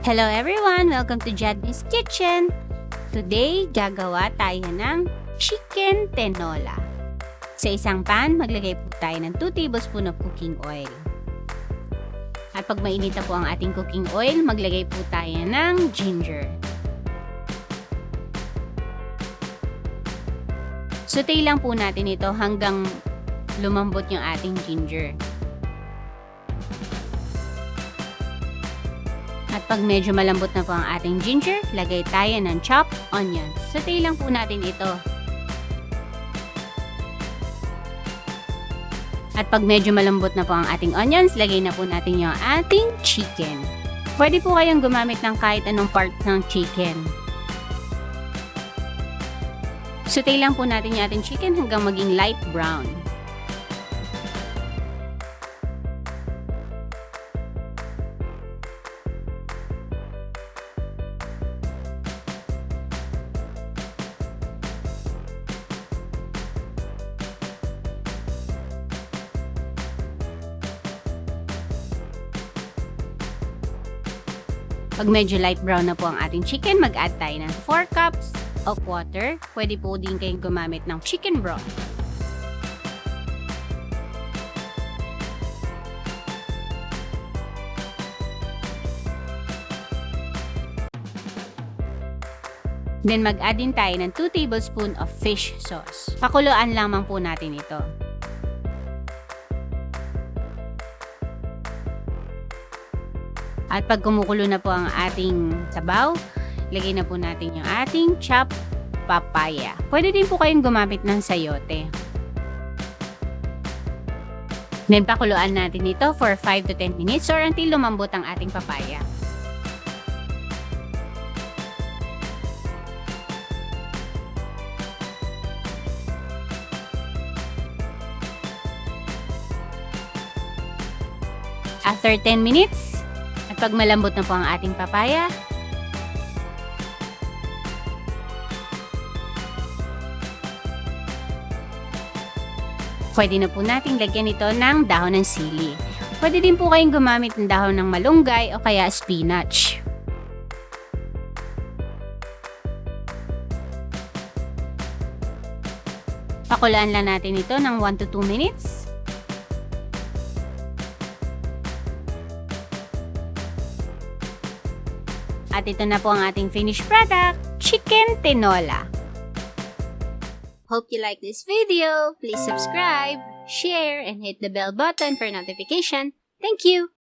Hello everyone! Welcome to Jadni's Kitchen! Today, gagawa tayo ng chicken tinola. Sa isang pan, maglagay po tayo ng 2 tablespoon of cooking oil. At pag mainit na po ang ating cooking oil, maglagay po tayo ng ginger. Saute lang po natin ito hanggang lumambot yung ating ginger. At pag medyo malambot na po ang ating ginger, lagay tayo ng chopped onions. Saute lang po natin ito. At pag medyo malambot na po ang ating onions, lagay na po natin yung ating chicken. Pwede po kayong gumamit ng kahit anong part ng chicken. Saute lang po natin yung ating chicken hanggang maging light brown. Pag medyo light brown na po ang ating chicken, mag-add tayo ng 4 cups of water. Pwede po din kayong gumamit ng chicken broth. Then mag-add din tayo ng 2 tablespoon of fish sauce. Pakuluan lamang po natin ito. At pag kumukulo na po ang ating sabaw, lagay na po natin yung ating chopped papaya. Pwede din po kayong gumamit ng sayote. Then pakuluan natin ito for 5 to 10 minutes or until lumambot ang ating papaya. After 10 minutes, at pag malambot na po ang ating papaya, pwede na po nating lagyan ito ng dahon ng sili. Pwede din po kayong gumamit ng dahon ng malunggay o kaya spinach. Pakulaan lang natin ito ng 1 to 2 minutes. At ito na po ang ating finished product, chicken tinola. Hope you like this video. Please subscribe, share, and hit the bell button for notification. Thank you!